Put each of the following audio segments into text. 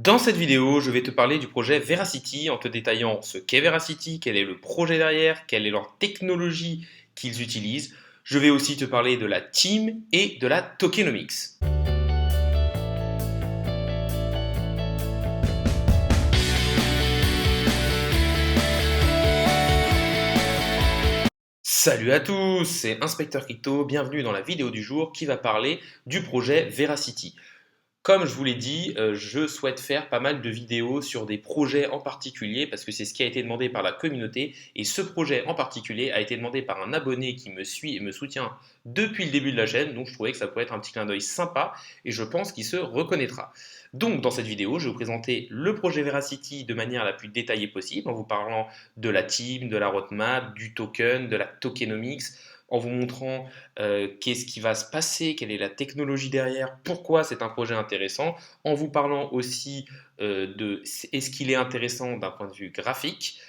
Dans cette vidéo, je vais te parler du projet Veracity en te détaillant ce qu'est Veracity, quel est le projet derrière, quelle est leur technologie qu'ils utilisent. Je vais aussi te parler de la team et de la tokenomics. Salut à tous, c'est Inspecteur Crypto, bienvenue dans la vidéo du jour qui va parler du projet Veracity. Comme je vous l'ai dit, je souhaite faire pas mal de vidéos sur des projets en particulier parce que c'est ce qui a été demandé par la communauté et ce projet en particulier a été demandé par un abonné qui me suit et me soutient depuis le début de la chaîne, donc je trouvais que ça pourrait être un petit clin d'œil sympa et je pense qu'il se reconnaîtra. Donc dans cette vidéo, je vais vous présenter le projet Veracity de manière la plus détaillée possible en vous parlant de la team, de la roadmap, du token, de la tokenomics, en vous montrant qu'est-ce qui va se passer, quelle est la technologie derrière, pourquoi c'est un projet intéressant, en vous parlant aussi de est-ce qu'il est intéressant d'un point de vue graphique.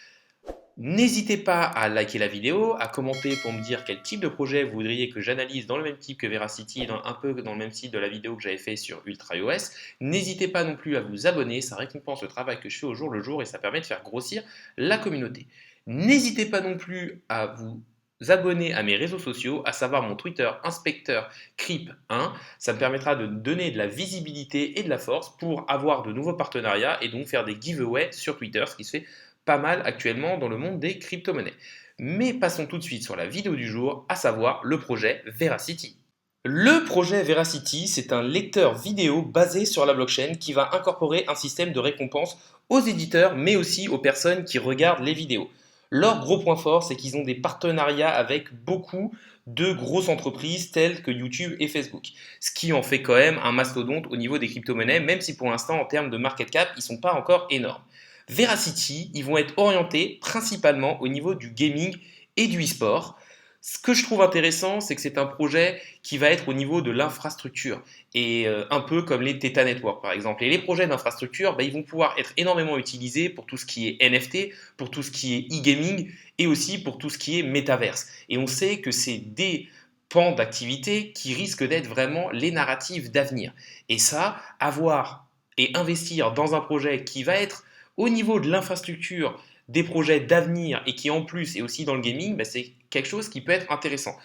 N'hésitez pas à liker la vidéo, à commenter pour me dire quel type de projet vous voudriez que j'analyse dans le même type que Veracity, un peu dans le même style de la vidéo que j'avais fait sur Ultra iOS. N'hésitez pas non plus à vous abonner, ça récompense le travail que je fais au jour le jour et ça permet de faire grossir la communauté. N'hésitez pas non plus à vous abonner à mes réseaux sociaux, à savoir mon Twitter Inspecteur Crip1. Ça me permettra de donner de la visibilité et de la force pour avoir de nouveaux partenariats et donc faire des giveaways sur Twitter, ce qui se fait pas mal actuellement dans le monde des crypto-monnaies. Mais passons tout de suite sur la vidéo du jour, à savoir le projet Veracity. Le projet Veracity, c'est un lecteur vidéo basé sur la blockchain qui va incorporer un système de récompense aux éditeurs, mais aussi aux personnes qui regardent les vidéos. Leur gros point fort, c'est qu'ils ont des partenariats avec beaucoup de grosses entreprises telles que YouTube et Facebook, ce qui en fait quand même un mastodonte au niveau des crypto-monnaies, même si pour l'instant, en termes de market cap, ils ne sont pas encore énormes. Veracity, ils vont être orientés principalement au niveau du gaming et du e-sport. Ce que je trouve intéressant, c'est que c'est un projet qui va être au niveau de l'infrastructure, et un peu comme les Theta Network par exemple. Et les projets d'infrastructure, ils vont pouvoir être énormément utilisés pour tout ce qui est NFT, pour tout ce qui est e-gaming, et aussi pour tout ce qui est métaverse. Et on sait que c'est des pans d'activité qui risquent d'être vraiment les narratifs d'avenir. Et ça, avoir et investir dans un projet qui va être au niveau de l'infrastructure des projets d'avenir et qui en plus est aussi dans le gaming, c'est quelque chose qui peut être intéressant.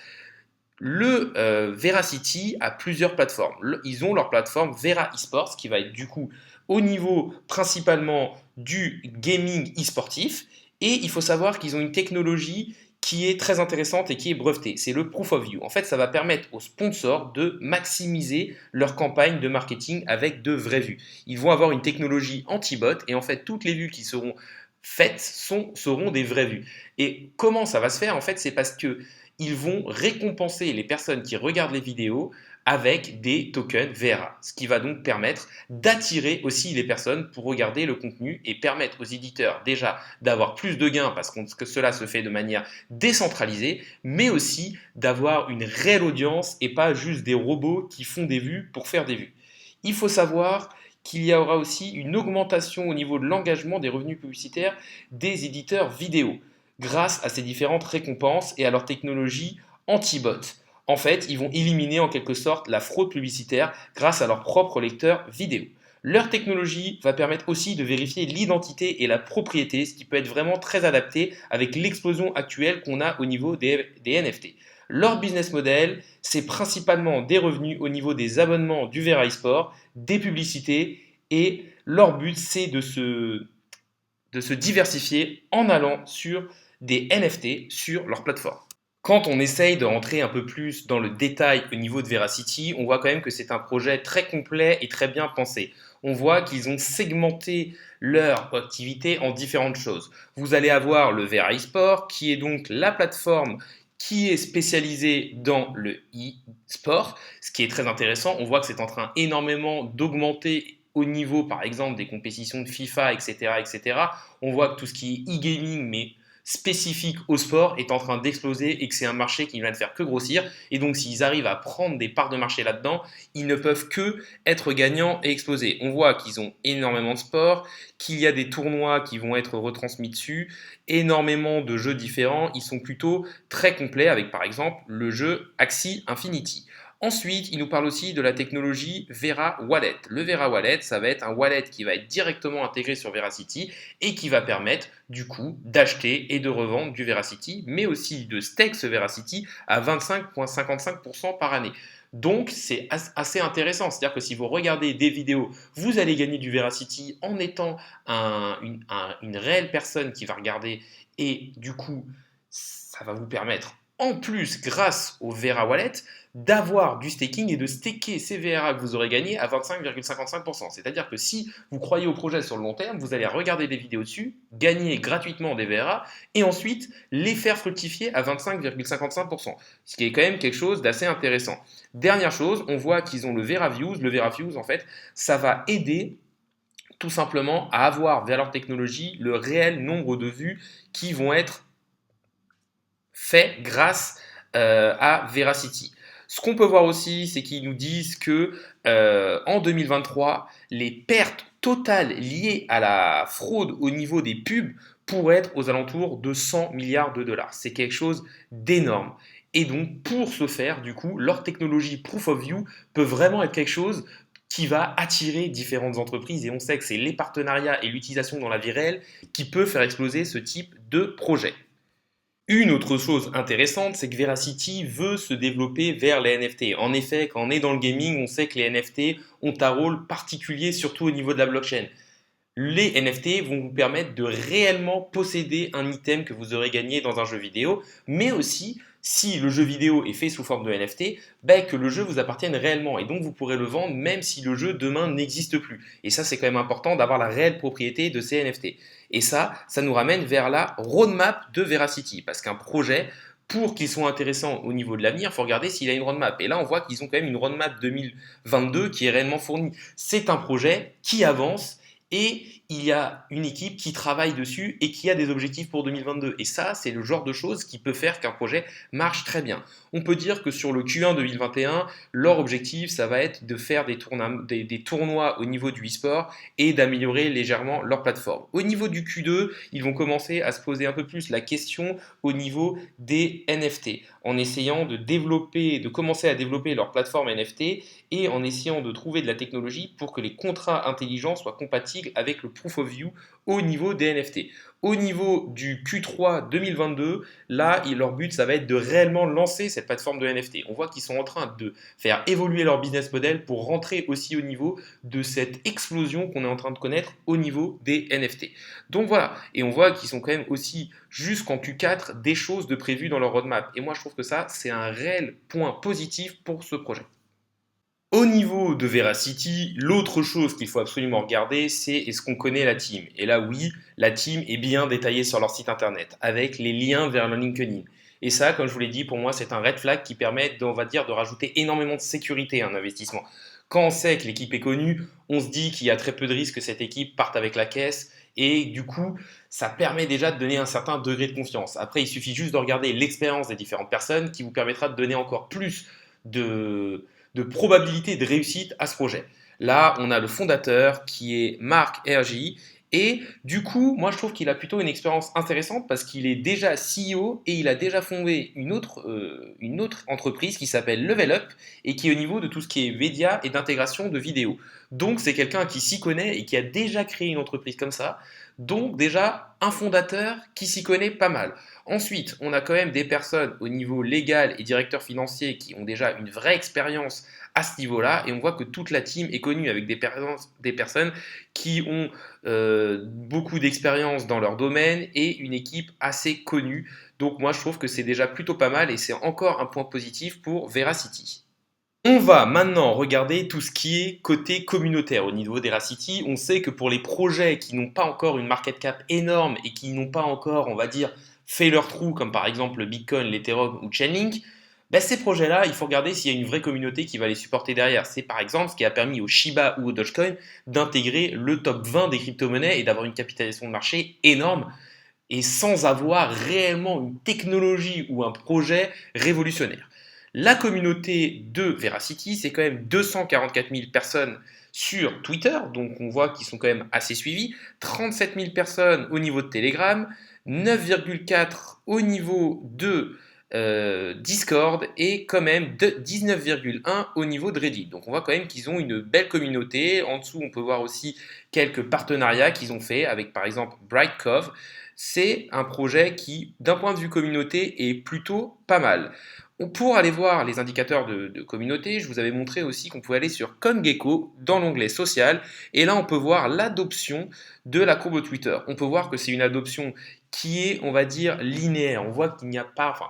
Le Veracity a plusieurs plateformes. Ils ont leur plateforme Vera eSports qui va être du coup au niveau principalement du gaming e-sportif. Et il faut savoir qu'ils ont une technologie qui est très intéressante et qui est brevetée. C'est le Proof of View. En fait, ça va permettre aux sponsors de maximiser leur campagne de marketing avec de vraies vues. Ils vont avoir une technologie anti-bot et en fait, toutes les vues qui seront faites seront des vraies vues. Et comment ça va se faire? En fait, c'est parce que ils vont récompenser les personnes qui regardent les vidéos avec des tokens Vera, ce qui va donc permettre d'attirer aussi les personnes pour regarder le contenu et permettre aux éditeurs déjà d'avoir plus de gains parce que cela se fait de manière décentralisée, mais aussi d'avoir une réelle audience et pas juste des robots qui font des vues pour faire des vues. Il faut savoir qu'il y aura aussi une augmentation au niveau de l'engagement des revenus publicitaires des éditeurs vidéo grâce à ces différentes récompenses et à leur technologie anti-bot. En fait, ils vont éliminer en quelque sorte la fraude publicitaire grâce à leur propre lecteur vidéo. Leur technologie va permettre aussi de vérifier l'identité et la propriété, ce qui peut être vraiment très adapté avec l'explosion actuelle qu'on a au niveau des NFT. Leur business model, c'est principalement des revenus au niveau des abonnements du Vera eSport, des publicités, et leur but, c'est de se diversifier en allant sur des NFT sur leur plateforme. Quand on essaye de rentrer un peu plus dans le détail au niveau de Veracity, on voit quand même que c'est un projet très complet et très bien pensé. On voit qu'ils ont segmenté leur activité en différentes choses. Vous allez avoir le Vera eSport, qui est donc la plateforme qui est spécialisée dans le e-sport, ce qui est très intéressant. On voit que c'est en train énormément d'augmenter au niveau, par exemple, des compétitions de FIFA, etc., etc. On voit que tout ce qui est e-gaming, mais spécifique au sport est en train d'exploser et que c'est un marché qui ne va ne faire que grossir. Et donc, s'ils arrivent à prendre des parts de marché là-dedans, ils ne peuvent que être gagnants et exploser. On voit qu'ils ont énormément de sport, qu'il y a des tournois qui vont être retransmis dessus, énormément de jeux différents. Ils sont plutôt très complets avec, par exemple, le jeu Axie Infinity. Ensuite, il nous parle aussi de la technologie Vera Wallet. Le Vera Wallet, ça va être un wallet qui va être directement intégré sur Veracity et qui va permettre du coup d'acheter et de revendre du Veracity, mais aussi de stake ce Veracity à 25,55% par année. Donc c'est assez intéressant, c'est-à-dire que si vous regardez des vidéos, vous allez gagner du Veracity en étant une réelle personne qui va regarder et du coup ça va vous permettre en plus grâce au Vera Wallet d'avoir du staking et de staker ces VRA que vous aurez gagnés à 25,55%. C'est-à-dire que si vous croyez au projet sur le long terme, vous allez regarder des vidéos dessus, gagner gratuitement des VRA et ensuite les faire fructifier à 25,55%. Ce qui est quand même quelque chose d'assez intéressant. Dernière chose, on voit qu'ils ont le Vera Views. Le Vera Views, en fait, ça va aider tout simplement à avoir vers leur technologie le réel nombre de vues qui vont être faits grâce à Veracity. Ce qu'on peut voir aussi, c'est qu'ils nous disent que en 2023, les pertes totales liées à la fraude au niveau des pubs pourraient être aux alentours de 100 milliards de dollars. C'est quelque chose d'énorme. Et donc, pour ce faire, du coup, leur technologie Proof of View peut vraiment être quelque chose qui va attirer différentes entreprises. Et on sait que c'est les partenariats et l'utilisation dans la vie réelle qui peut faire exploser ce type de projet. Une autre chose intéressante, c'est que Veracity veut se développer vers les NFT. En effet, quand on est dans le gaming, on sait que les NFT ont un rôle particulier, surtout au niveau de la blockchain. Les NFT vont vous permettre de réellement posséder un item que vous aurez gagné dans un jeu vidéo, mais aussi, si le jeu vidéo est fait sous forme de NFT, que le jeu vous appartienne réellement et donc vous pourrez le vendre même si le jeu demain n'existe plus. Et ça, c'est quand même important d'avoir la réelle propriété de ces NFT. Et ça nous ramène vers la roadmap de Veracity, parce qu'un projet, pour qu'il soit intéressant au niveau de l'avenir, il faut regarder s'il a une roadmap. Et là, on voit qu'ils ont quand même une roadmap 2022 qui est réellement fournie. C'est un projet qui avance et il y a une équipe qui travaille dessus et qui a des objectifs pour 2022. Et ça, c'est le genre de choses qui peut faire qu'un projet marche très bien. On peut dire que sur le Q1 2021, leur objectif, ça va être de faire des tournois au niveau du e-sport et d'améliorer légèrement leur plateforme. Au niveau du Q2, ils vont commencer à se poser un peu plus la question au niveau des NFT, en essayant de commencer à développer leur plateforme NFT et en essayant de trouver de la technologie pour que les contrats intelligents soient compatibles avec le Proof of View au niveau des NFT. Au niveau du Q3 2022, là, leur but, ça va être de réellement lancer cette plateforme de NFT. On voit qu'ils sont en train de faire évoluer leur business model pour rentrer aussi au niveau de cette explosion qu'on est en train de connaître au niveau des NFT. Donc voilà, et on voit qu'ils sont quand même aussi jusqu'en Q4 des choses de prévues dans leur roadmap. Et moi, je trouve que ça, c'est un réel point positif pour ce projet. Au niveau de Veracity, l'autre chose qu'il faut absolument regarder, c'est est-ce qu'on connaît la team. Et là, oui, la team est bien détaillée sur leur site internet, avec les liens vers le LinkedIn. Et ça, comme je vous l'ai dit, pour moi, c'est un red flag qui permet, on va dire, de rajouter énormément de sécurité à un investissement. Quand on sait que l'équipe est connue, on se dit qu'il y a très peu de risques que cette équipe parte avec la caisse. Et du coup, ça permet déjà de donner un certain degré de confiance. Après, il suffit juste de regarder l'expérience des différentes personnes qui vous permettra de donner encore plus de probabilité de réussite à ce projet. Là, on a le fondateur qui est Marc RJ. Et du coup, moi je trouve qu'il a plutôt une expérience intéressante parce qu'il est déjà CEO et il a déjà fondé une autre entreprise qui s'appelle Level Up et qui est au niveau de tout ce qui est média et d'intégration de vidéos. Donc c'est quelqu'un qui s'y connaît et qui a déjà créé une entreprise comme ça. Donc déjà un fondateur qui s'y connaît pas mal. Ensuite, on a quand même des personnes au niveau légal et directeur financier qui ont déjà une vraie expérience à ce niveau-là, et on voit que toute la team est connue avec des personnes qui ont beaucoup d'expérience dans leur domaine et une équipe assez connue. Donc moi, je trouve que c'est déjà plutôt pas mal et c'est encore un point positif pour Veracity. On va maintenant regarder tout ce qui est côté communautaire au niveau d'Eracity. On sait que pour les projets qui n'ont pas encore une market cap énorme et qui n'ont pas encore, on va dire, fait leur trou, comme par exemple le Bitcoin, l'Ethereum ou Chainlink, ces projets-là, il faut regarder s'il y a une vraie communauté qui va les supporter derrière. C'est par exemple ce qui a permis au Shiba ou au Dogecoin d'intégrer le top 20 des crypto-monnaies et d'avoir une capitalisation de marché énorme et sans avoir réellement une technologie ou un projet révolutionnaire. La communauté de Veracity, c'est quand même 244 000 personnes sur Twitter, donc on voit qu'ils sont quand même assez suivis, 37 000 personnes au niveau de Telegram, 9,4 au niveau de Discord est quand même de 19,1 au niveau de Reddit. Donc on voit quand même qu'ils ont une belle communauté. En dessous, on peut voir aussi quelques partenariats qu'ils ont fait avec par exemple Brightcove. C'est un projet qui, d'un point de vue communauté, est plutôt pas mal. Pour aller voir les indicateurs de communauté, je vous avais montré aussi qu'on pouvait aller sur CoinGecko dans l'onglet social. Et là, on peut voir l'adoption de la courbe Twitter. On peut voir que c'est une adoption qui est, on va dire, linéaire. On voit qu'il n'y a pas, enfin,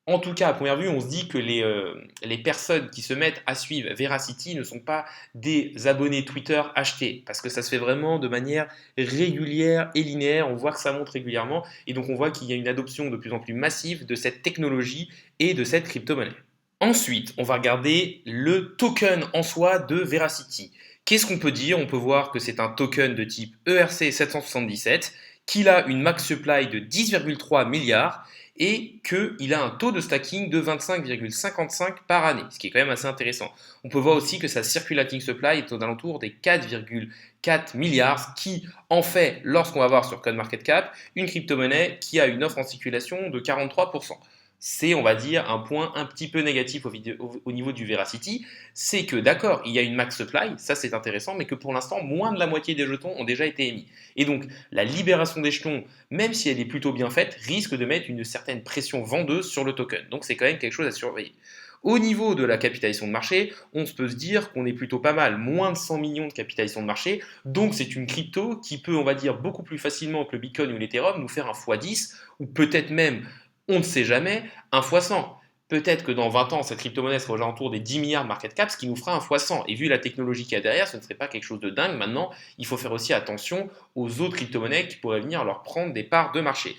en tout cas, à première vue, on se dit que les personnes qui se mettent à suivre Veracity ne sont pas des abonnés Twitter achetés, parce que ça se fait vraiment de manière régulière et linéaire. On voit que ça monte régulièrement, et donc on voit qu'il y a une adoption de plus en plus massive de cette technologie et de cette crypto-monnaie. Ensuite, on va regarder le token en soi de Veracity. Qu'est-ce qu'on peut dire? On peut voir que c'est un token de type ERC 777, qu'il a une max supply de 10,3 milliards et qu'il a un taux de stacking de 25,55 par année, ce qui est quand même assez intéressant. On peut voir aussi que sa circulating supply est aux alentours des 4,4 milliards, ce qui en fait, lorsqu'on va voir sur CoinMarketCap, une crypto-monnaie qui a une offre en circulation de 43%. C'est, on va dire, un point un petit peu négatif au niveau du Veracity, c'est que d'accord, il y a une max supply, ça c'est intéressant, mais que pour l'instant, moins de la moitié des jetons ont déjà été émis. Et donc, la libération des jetons, même si elle est plutôt bien faite, risque de mettre une certaine pression vendeuse sur le token. Donc c'est quand même quelque chose à surveiller. Au niveau de la capitalisation de marché, on peut se dire qu'on est plutôt pas mal, moins de 100 millions de capitalisation de marché, donc c'est une crypto qui peut, on va dire, beaucoup plus facilement que le Bitcoin ou l'Ethereum, nous faire un x10, ou peut-être même, on ne sait jamais, un x100. Peut-être que dans 20 ans, cette crypto-monnaie sera aux alentours des 10 milliards de market cap, ce qui nous fera un x100. Et vu la technologie qu'il y a derrière, ce ne serait pas quelque chose de dingue. Maintenant, il faut faire aussi attention aux autres crypto-monnaies qui pourraient venir leur prendre des parts de marché.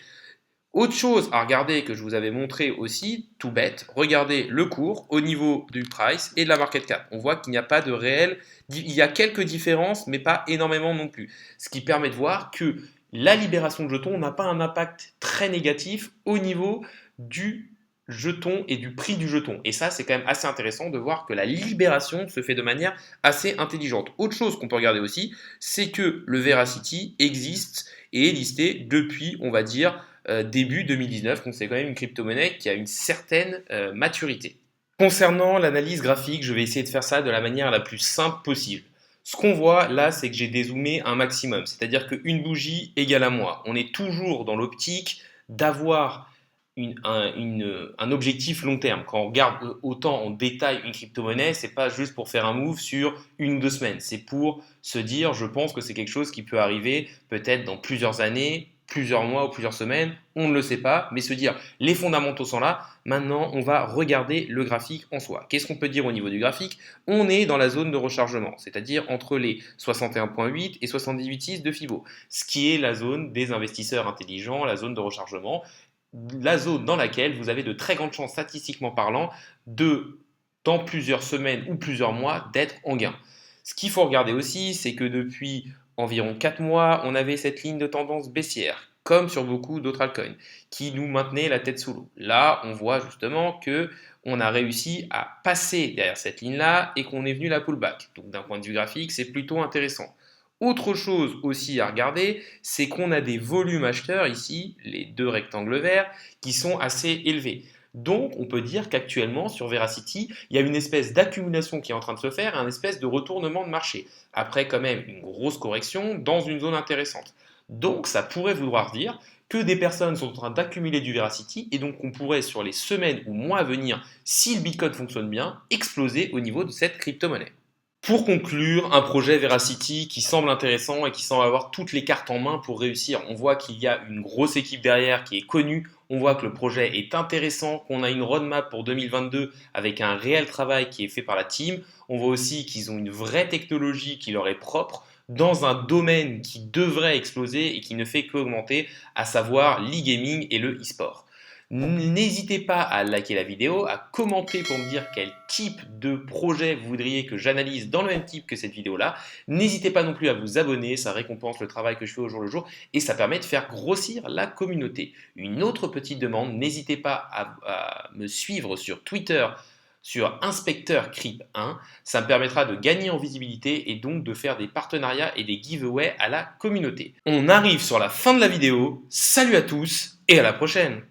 Autre chose à regarder que je vous avais montré aussi, tout bête, regardez le cours au niveau du price et de la market cap. On voit qu'il n'y a pas de réel, il y a quelques différences, mais pas énormément non plus. Ce qui permet de voir que la libération de jetons n'a pas un impact très négatif au niveau du jeton et du prix du jeton. Et ça, c'est quand même assez intéressant de voir que la libération se fait de manière assez intelligente. Autre chose qu'on peut regarder aussi, c'est que le Veracity existe et est listé depuis, on va dire, début 2019. Donc c'est quand même une crypto-monnaie qui a une certaine maturité. Concernant l'analyse graphique, je vais essayer de faire ça de la manière la plus simple possible. Ce qu'on voit là, c'est que j'ai dézoomé un maximum, c'est-à-dire qu'une bougie égale à moi. On est toujours dans l'optique d'avoir un objectif long terme. Quand on regarde autant en détail une crypto-monnaie, c'est pas juste pour faire un move sur une ou deux semaines. C'est pour se dire, je pense que c'est quelque chose qui peut arriver peut-être dans plusieurs années, plusieurs mois ou plusieurs semaines. On ne le sait pas, mais se dire, les fondamentaux sont là. Maintenant, on va regarder le graphique en soi. Qu'est-ce qu'on peut dire au niveau du graphique? On est dans la zone de rechargement, c'est-à-dire entre les 61,8 et 78,6 de Fibo, ce qui est la zone des investisseurs intelligents, la zone de rechargement, la zone dans laquelle vous avez de très grandes chances, statistiquement parlant, de, dans plusieurs semaines ou plusieurs mois, d'être en gain. Ce qu'il faut regarder aussi, c'est que depuis environ 4 mois, on avait cette ligne de tendance baissière, comme sur beaucoup d'autres altcoins, qui nous maintenait la tête sous l'eau. Là, on voit justement que on a réussi à passer derrière cette ligne-là et qu'on est venu la pullback. Donc d'un point de vue graphique, c'est plutôt intéressant. Autre chose aussi à regarder, c'est qu'on a des volumes acheteurs ici, les deux rectangles verts, qui sont assez élevés. Donc, on peut dire qu'actuellement, sur Veracity, il y a une espèce d'accumulation qui est en train de se faire, un espèce de retournement de marché. Après, quand même, une grosse correction dans une zone intéressante. Donc, ça pourrait vouloir dire que des personnes sont en train d'accumuler du Veracity et donc on pourrait, sur les semaines ou mois à venir, si le Bitcoin fonctionne bien, exploser au niveau de cette crypto-monnaie. Pour conclure, un projet Veracity qui semble intéressant et qui semble avoir toutes les cartes en main pour réussir. On voit qu'il y a une grosse équipe derrière qui est connue, on voit que le projet est intéressant, qu'on a une roadmap pour 2022 avec un réel travail qui est fait par la team. On voit aussi qu'ils ont une vraie technologie qui leur est propre dans un domaine qui devrait exploser et qui ne fait qu'augmenter, à savoir l'e-gaming et le e-sport. N'hésitez pas à liker la vidéo, à commenter pour me dire quel type de projet vous voudriez que j'analyse dans le même type que cette vidéo-là. N'hésitez pas non plus à vous abonner, ça récompense le travail que je fais au jour le jour et ça permet de faire grossir la communauté. Une autre petite demande, n'hésitez pas à me suivre sur Twitter, sur Inspecteur Crypt 1, ça me permettra de gagner en visibilité et donc de faire des partenariats et des giveaways à la communauté. On arrive sur la fin de la vidéo, salut à tous et à la prochaine!